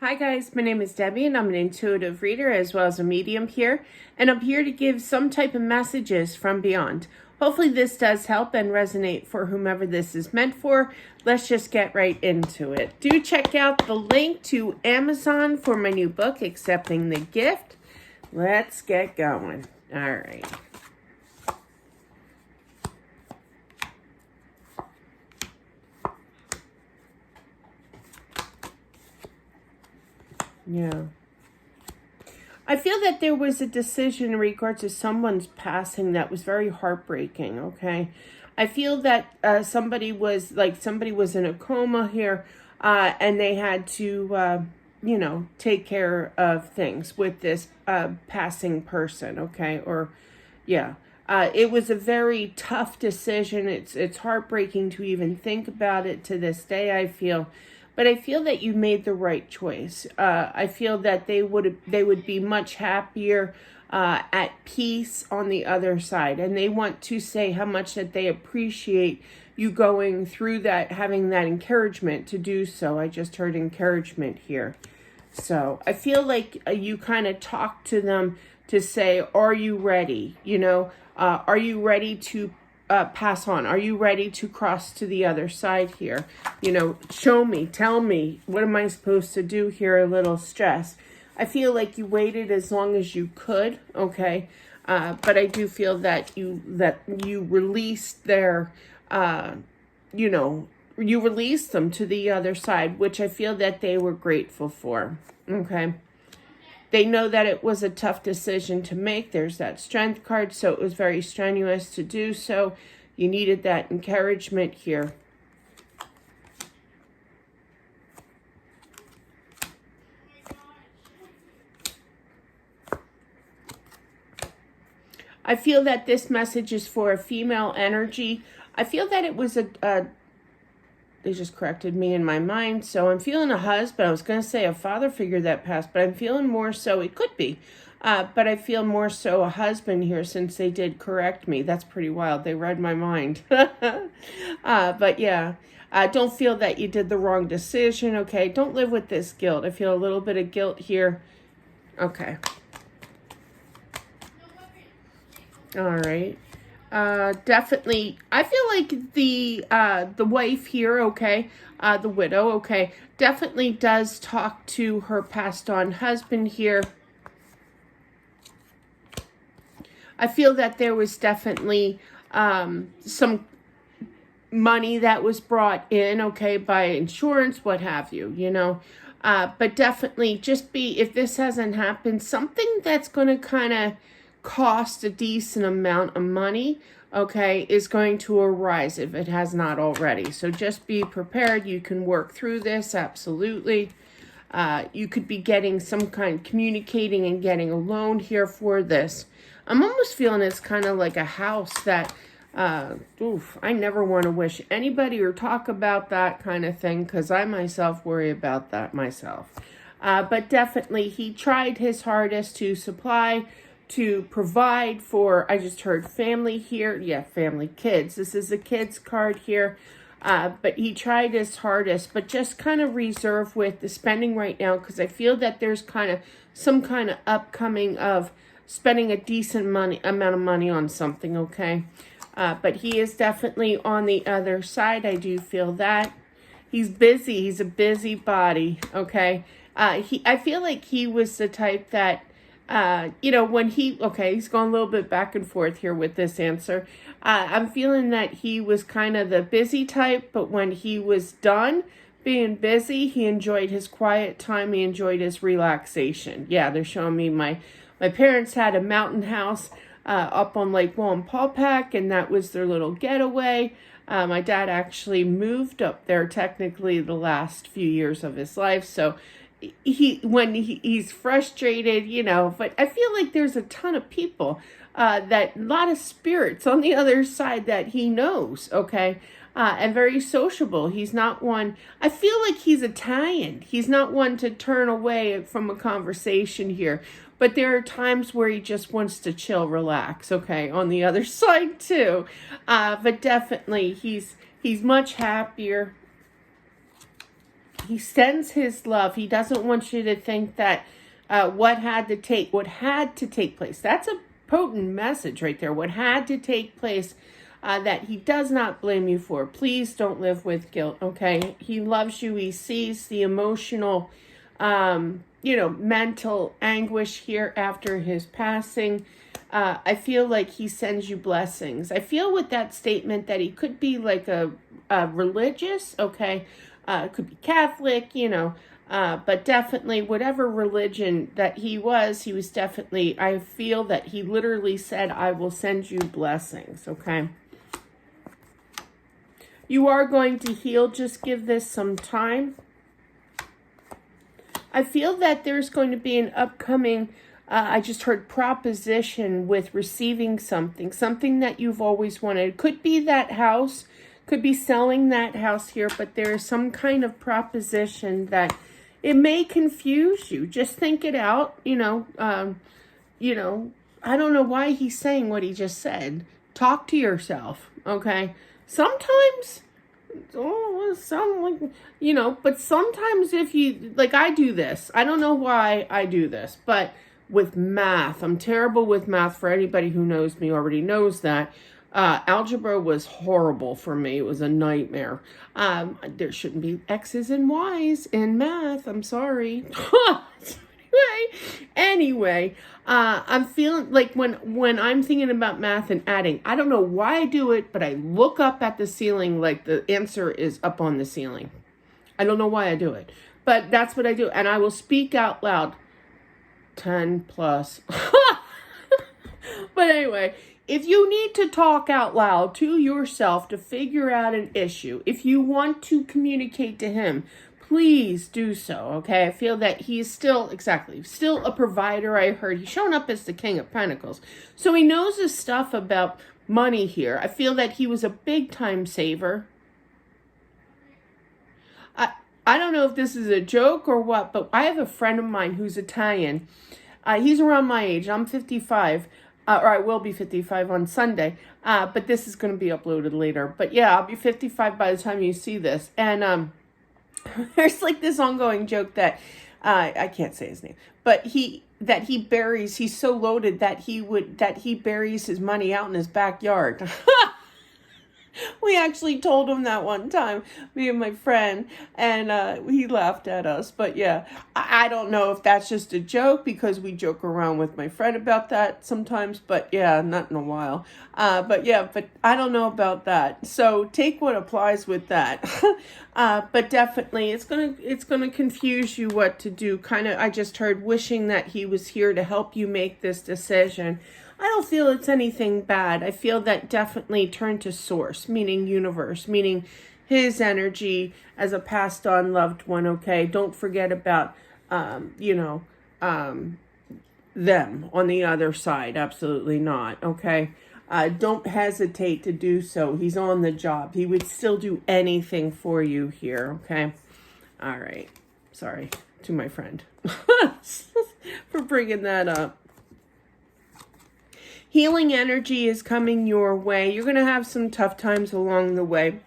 Hi guys, my name is Debbie and I'm an intuitive reader as well as a medium here, and I'm here to give some type of messages from beyond. Hopefully this does help and resonate for whomever this is meant for. Let's just get right into it. Do check out the link to Amazon for my new book, Accepting the Gift. Let's get going. All right. Yeah. I feel that there was a decision in regards to someone's passing that was very heartbreaking, okay? I feel that somebody was in a coma here, and they had to, take care of things with this passing person, okay? Or, yeah. It was a very tough decision. It's heartbreaking to even think about it to this day, I feel. But I feel that you made the right choice. I feel that they would be much happier at peace on the other side. And they want to say how much that they appreciate you going through that, having that encouragement to do so. I just heard encouragement here. So I feel like you kind of talk to them to say, are you ready? Are you ready to pass on? Are you ready to cross to the other side here? Show me, tell me, what am I supposed to do here? A little stress. I feel like you waited as long as you could, okay? But I do feel that you released their, you released them to the other side, which I feel that they were grateful for, okay? They know that it was a tough decision to make. There's that strength card, so it was very strenuous to do so. You needed that encouragement here. I feel that this message is for a female energy. I feel that it was they just corrected me in my mind. So I'm feeling a husband. I was going to say a father figure that passed, but I'm feeling more so, it could be. But I feel more so a husband here since they did correct me. That's pretty wild. They read my mind. But yeah, don't feel that you did the wrong decision. Okay. Don't live with this guilt. I feel a little bit of guilt here. Okay. All right. Definitely. I feel like the wife here, okay, the widow, okay, definitely does talk to her passed on husband here. I feel that there was definitely some money that was brought in, okay, by insurance, what have you, but definitely just if this hasn't happened, something that's going to kind of cost a decent amount of money, okay, is going to arise if it has not already. So just be prepared. You can work through this, absolutely. You could be getting some kind, communicating and getting a loan here for this. I'm almost feeling it's kind of like a house that, I never want to wish anybody or talk about that kind of thing because I myself worry about that myself. But definitely he tried his hardest to provide for, I just heard family here. Yeah, family, kids. This is a kids card here. But he tried his hardest, but just kind of reserve with the spending right now because I feel that there's kind of some kind of upcoming of spending a decent amount of money on something, okay? But he is definitely on the other side. I do feel that. He's busy. He's a busybody, okay? I feel like he was the type that, when he's going a little bit back and forth here with this answer. I'm feeling that he was kind of the busy type, but when he was done being busy, he enjoyed his quiet time. He enjoyed his relaxation. Yeah, they're showing me my parents had a mountain house up on Lake Wallenpaupack, and that was their little getaway. My dad actually moved up there technically the last few years of his life, so he's frustrated, but I feel like there's a ton of people, a lot of spirits on the other side that he knows, okay, and very sociable. He's not one, I feel like he's Italian. He's not one to turn away from a conversation here, but there are times where he just wants to chill, relax, okay, on the other side too, but definitely he's much happier. he sends his love. He doesn't want you to think that what had to take place. That's a potent message right there. What had to take place, that he does not blame you for. Please don't live with guilt, okay? He loves you. He sees the emotional, mental anguish here after his passing. I feel like he sends you blessings. I feel with that statement that he could be like a religious, okay? Could be Catholic, but definitely whatever religion that he was definitely, I feel that he literally said, I will send you blessings, okay? You are going to heal. Just give this some time. I feel that there's going to be an upcoming, I just heard proposition with receiving something that you've always wanted. Could be that house, could be selling that house here, but there is some kind of proposition that it may confuse you. Just think it out, I don't know why he's saying what he just said. Talk to yourself, okay? Sometimes, but sometimes if you, like I do this, I don't know why I do this, but with math, I'm terrible with math. For anybody who knows me already knows that. Algebra was horrible for me. It was a nightmare. There shouldn't be X's and Y's in math. I'm sorry. Anyway, I'm feeling like when I'm thinking about math and adding, I don't know why I do it, but I look up at the ceiling like the answer is up on the ceiling. I don't know why I do it, but that's what I do. And I will speak out loud, 10 plus. But anyway, if you need to talk out loud to yourself to figure out an issue, if you want to communicate to him, please do so, okay? I feel that he's still a provider. I heard he's shown up as the King of Pentacles. So he knows his stuff about money here. I feel that he was a big-time saver. I don't know if this is a joke or what, but I have a friend of mine who's Italian. He's around my age. I'm 55. Or I will be 55 on Sunday, but this is going to be uploaded later. But yeah, I'll be 55 by the time you see this. And there's like this ongoing joke that I can't say his name, but he's so loaded that he buries his money out in his backyard. We actually told him that one time, me and my friend, and he laughed at us. But yeah, I don't know if that's just a joke because we joke around with my friend about that sometimes. But yeah, not in a while. But I don't know about that. So take what applies with that. But definitely, it's gonna confuse you what to do. I just heard wishing that he was here to help you make this decision. I don't feel it's anything bad. I feel that definitely turn to source, meaning universe, meaning his energy as a passed on loved one, okay? Don't forget about, them on the other side. Absolutely not, okay? Don't hesitate to do so. He's on the job. He would still do anything for you here, okay? All right. Sorry to my friend for bringing that up. Healing energy is coming your way. You're going to have some tough times along the way.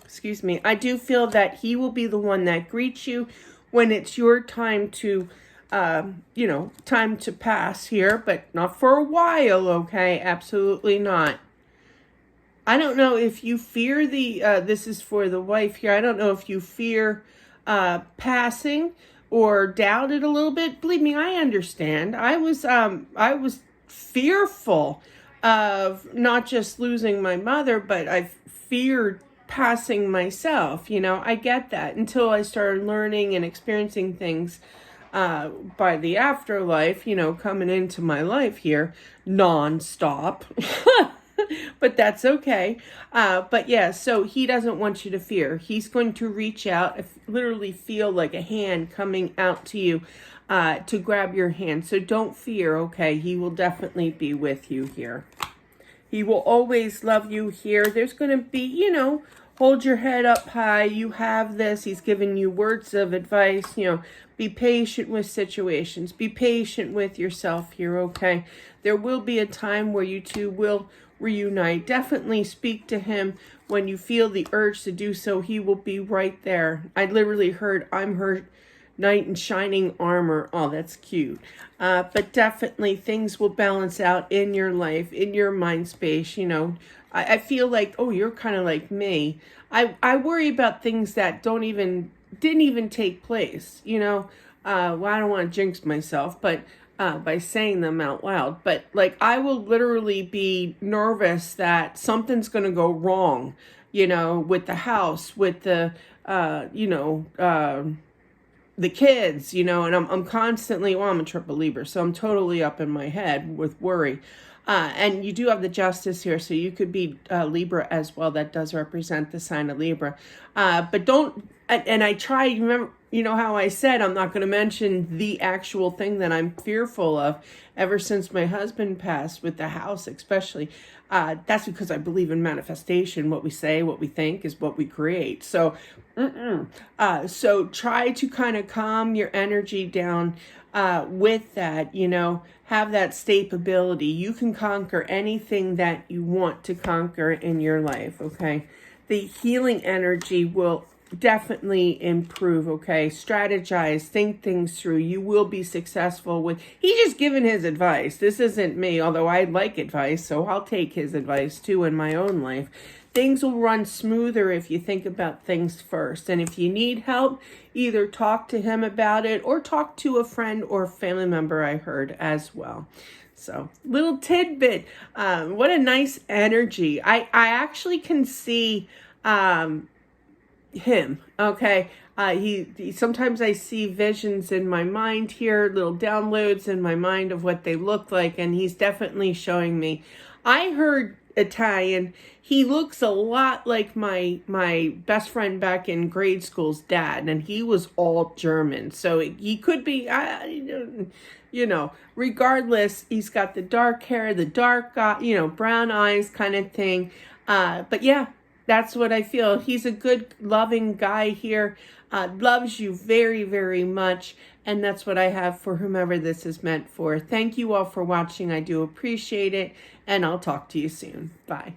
Excuse me. I do feel that he will be the one that greets you when it's your time to, time to pass here, but not for a while, okay? Absolutely not. I don't know if you fear this is for the wife here. I don't know if you fear passing or doubt it a little bit. Believe me, I understand. I was fearful of not just losing my mother, but I feared passing myself. I get that until I started learning and experiencing things by the afterlife, coming into my life here nonstop. But that's okay. But yeah, so he doesn't want you to fear. He's going to reach out, literally feel like a hand coming out to you to grab your hand. So don't fear, okay? He will definitely be with you here. He will always love you here. There's going to be, hold your head up high. You have this. He's giving you words of advice, be patient with situations. Be patient with yourself here, okay? There will be a time where you two will reunite. Definitely speak to him when you feel the urge to do so. He will be right there. I literally heard, I'm her knight in shining armor. Oh, that's cute. But definitely things will balance out in your life, in your mind space. You know, I feel like, oh, you're kind of like me. I worry about things that didn't even take place, you know. Well, I don't want to jinx myself, but by saying them out loud. But like, I will literally be nervous that something's going to go wrong, you know, with the house, with the, the kids, you know, and I'm constantly, well, I'm a triple Libra, so I'm totally up in my head with worry. And you do have the Justice here, so you could be Libra as well. That does represent the sign of Libra. But don't, and I try, remember, you know how I said I'm not going to mention the actual thing that I'm fearful of ever since my husband passed, with the house especially. That's because I believe in manifestation. What we say, what we think is what we create. So, so try to kind of calm your energy down with that, you know, have that stability. You can conquer anything that you want to conquer in your life, okay? The healing energy will definitely improve, okay? Strategize, think things through. You will be successful with, he's just giving his advice. This isn't me, although I like advice, so I'll take his advice too in my own life. Things will run smoother if you think about things first. And if you need help, either talk to him about it or talk to a friend or family member, I heard as well. So, little tidbit. What a nice energy. I actually can see him, okay? He sometimes I see visions in my mind here, little downloads in my mind of what they look like, and he's definitely showing me. I heard Italian. He looks a lot like my best friend back in grade school's dad, and he was all German. So he could be, you know, regardless, he's got the dark hair, the dark, brown eyes kind of thing. But yeah, that's what I feel. He's a good, loving guy here. Loves you very, very much. And that's what I have for whomever this is meant for. Thank you all for watching. I do appreciate it. And I'll talk to you soon. Bye.